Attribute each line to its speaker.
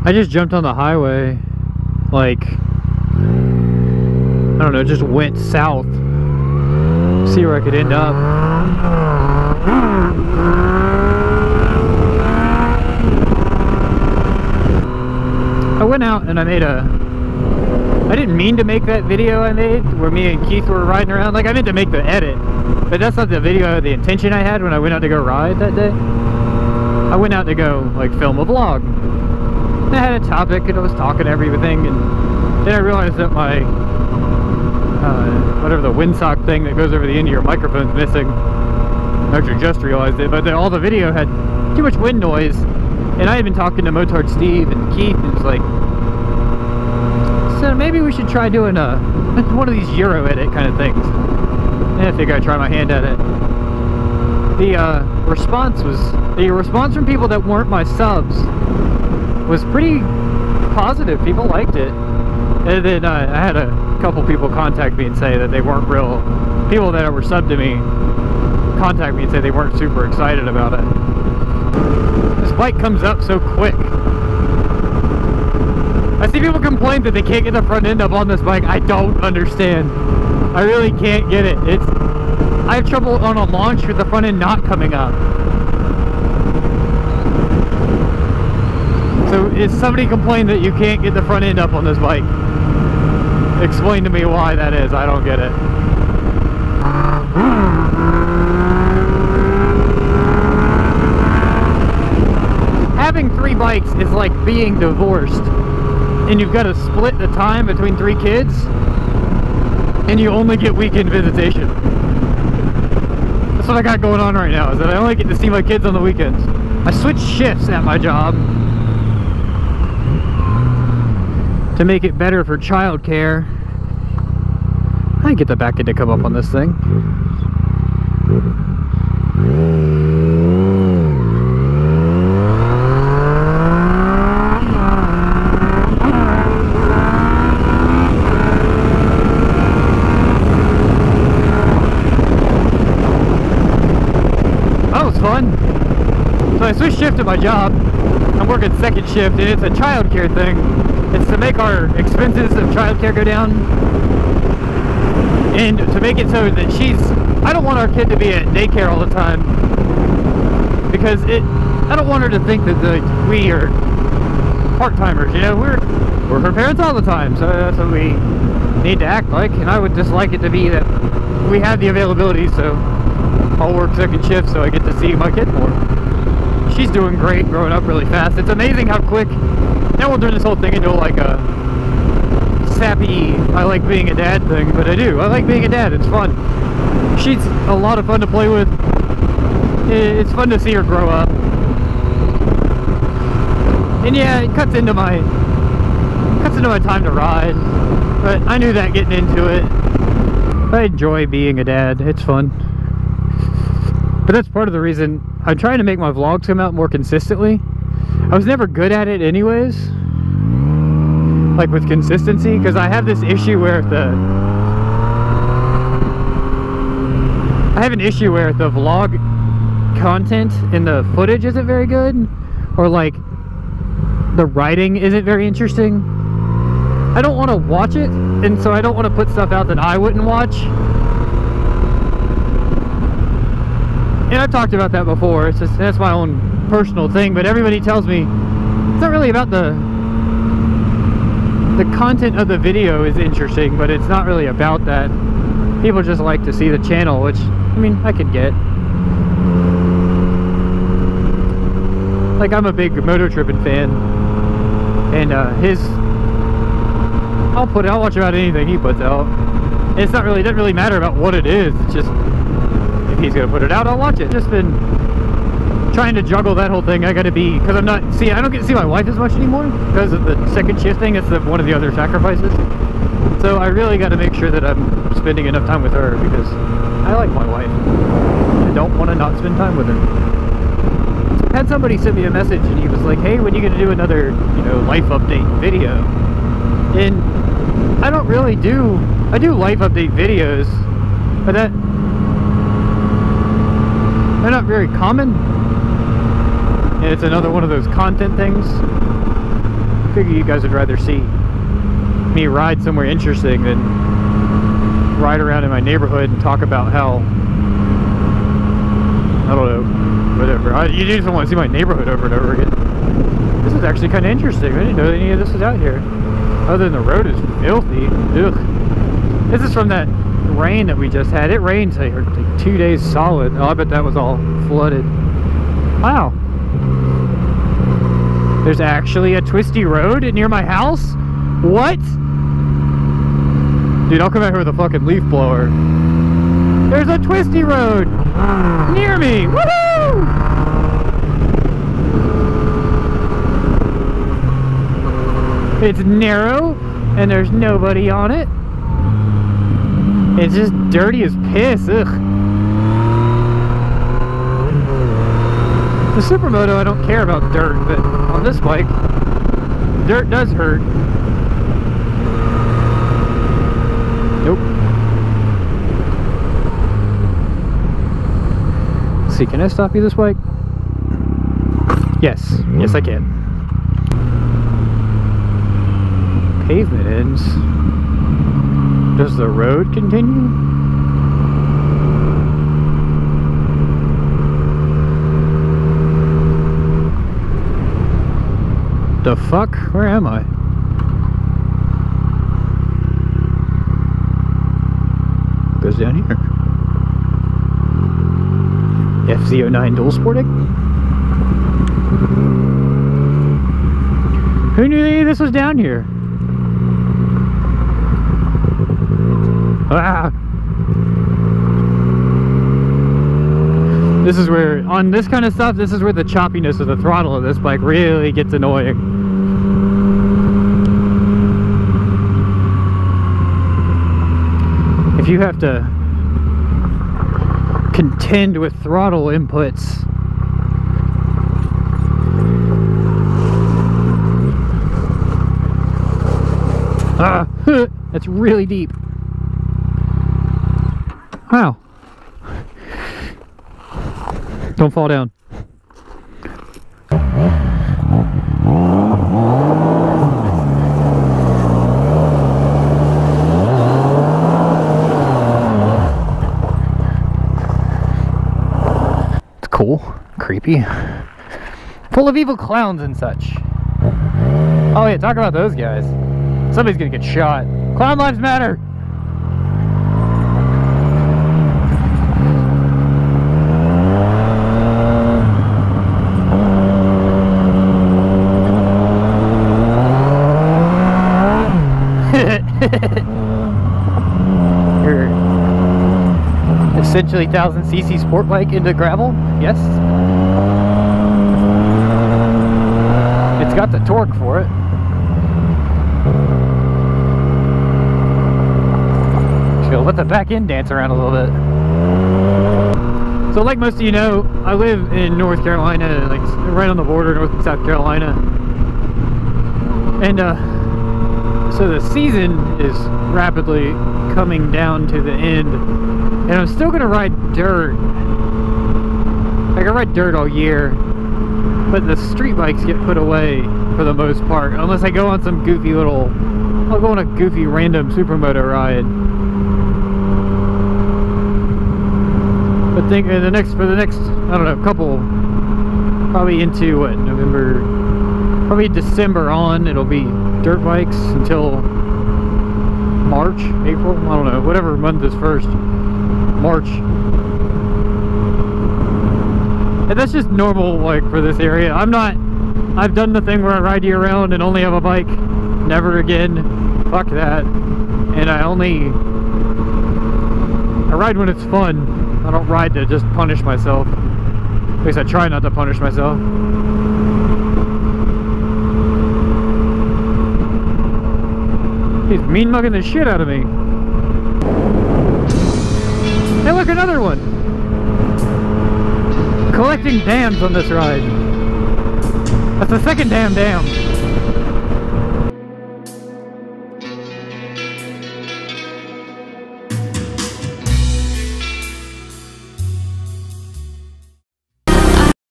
Speaker 1: I just jumped on the highway, like, I don't know, just went south, see where I could end up. I went out and I didn't mean to make that video I made where me and Keith were riding around. Like, I meant to make the edit, but that's not the video, the intention I had when I went out to go ride that day. I went out to go, like, film a vlog. And I had a topic and I was talking everything, and then I realized that my, whatever the windsock thing that goes over the end of your microphone's missing. I actually just realized it, but all the video had too much wind noise. And I had been talking to Motard Steve and Keith, and it's like, so maybe we should try doing one of these Euro edit kind of things. And I figured I'd try my hand at it. The response from people that weren't my subs was pretty positive. People liked it. And then I had a couple people contact me and say that they weren't real people that were subbed to me. Contact me and say they weren't super excited about it. This bike comes up so quick. I see people complain that they can't get the front end up on this bike. I don't understand. I really can't get it. I have trouble on a launch with the front end not coming up. So if somebody complained that you can't get the front end up on this bike, explain to me why that is. I don't get it. Having 3 bikes is like being divorced, and you've got to split the time between 3 kids, and you only get weekend visitation. That's what I got going on right now, is that I only get to see my kids on the weekends. I switched shifts at my job to make it better for childcare. I can get the back end to come up on this thing. Fun. So I switched shift at my job. I'm working second shift, and it's a childcare thing. It's to make our expenses of childcare go down, and to make it so that I don't want our kid to be at daycare all the time, because I don't want her to think that we are part-timers. You know, we're her parents all the time, so that's what we need to act like. And I would just like it to be that we have the availability, so I'll work second shift so I get to see my kid more. She's doing great, growing up really fast. It's amazing how quick. Now we'll turn this whole thing into like a sappy, I like being a dad thing, but I do. I like being a dad. It's fun. She's a lot of fun to play with. It's fun to see her grow up. And yeah, it cuts into my time to ride. But I knew that getting into it. I enjoy being a dad. It's fun. But that's part of the reason I'm trying to make my vlogs come out more consistently. I was never good at it anyways, like with consistency, because I have this issue where if the vlog content and the footage isn't very good, or like the writing isn't very interesting, I don't want to watch it, and so I don't want to put stuff out that I wouldn't watch. And I've talked about that before. It's just, that's my own personal thing, but everybody tells me it's not really about the content of the video is interesting, but it's not really about that. People just like to see the channel, which, I mean, I could get. Like, I'm a big Moto Trippin' fan, and I'll watch about anything he puts out. And it doesn't really matter about what it is. It's just, if he's gonna put it out, I'll watch it. Just been trying to juggle that whole thing. I gotta be, because I don't get to see my wife as much anymore because of the second shift thing. It's one of the other sacrifices. So I really got to make sure that I'm spending enough time with her, because I like my wife. I don't want to not spend time with her. I had somebody send me a message and he was like, hey, when are you gonna do another, you know, life update video? And I don't really do, I do life update videos, but they're not very common. And it's another one of those content things. figure you guys would rather see me ride somewhere interesting than ride around in my neighborhood and talk about how, I don't know, whatever. You just don't want to see my neighborhood over and over again. This is actually kind of interesting. I didn't know any of this was out here. Other than the road is filthy. Ugh. This is from that rain that we just had. It rained like 2 days solid. Oh, I bet that was all flooded. Wow. There's actually a twisty road near my house? What? Dude, I'll come out here with a fucking leaf blower. There's a twisty road near me. Woohoo! It's narrow and there's nobody on it. It's just dirty as piss. Ugh. The Supermoto, I don't care about dirt, but on this bike, dirt does hurt. Nope. Let's see, can I stop you this bike? Yes. Yes, I can. Pavement ends. Does the road continue? The fuck? Where am I? Goes down here. FZ-09 dual sporting? Who knew any of this was down here? Ah. This is where, on this kind of stuff, this is where the choppiness of the throttle of this bike really gets annoying. If you have to contend with throttle inputs, that's really deep. Wow. Don't fall down. It's cool. Creepy. Full of evil clowns and such. Oh yeah, talk about those guys. Somebody's gonna get shot. Clown lives matter! Your essentially 1000cc sport bike into gravel? Yes. It's got the torque for it. So let the back end dance around a little bit. So like most of you know, I live in North Carolina, like right on the border, North and South Carolina. And so the season is rapidly coming down to the end, and I'm still gonna ride dirt. Like I ride dirt all year, but the street bikes get put away for the most part, unless I go on some goofy little, I'll go on a goofy random supermoto ride. But think for the next, I don't know, couple, probably into what, November, probably December on, it'll be dirt bikes until March, April, I don't know, whatever month is first, March. And that's just normal, like, for this area. I've done the thing where I ride year round and only have a bike, never again, fuck that. And I ride when it's fun. I don't ride to just punish myself. At least I try not to punish myself. He's mean mugging the shit out of me. Hey look, another one! Collecting dams on this ride. That's the second damn dam.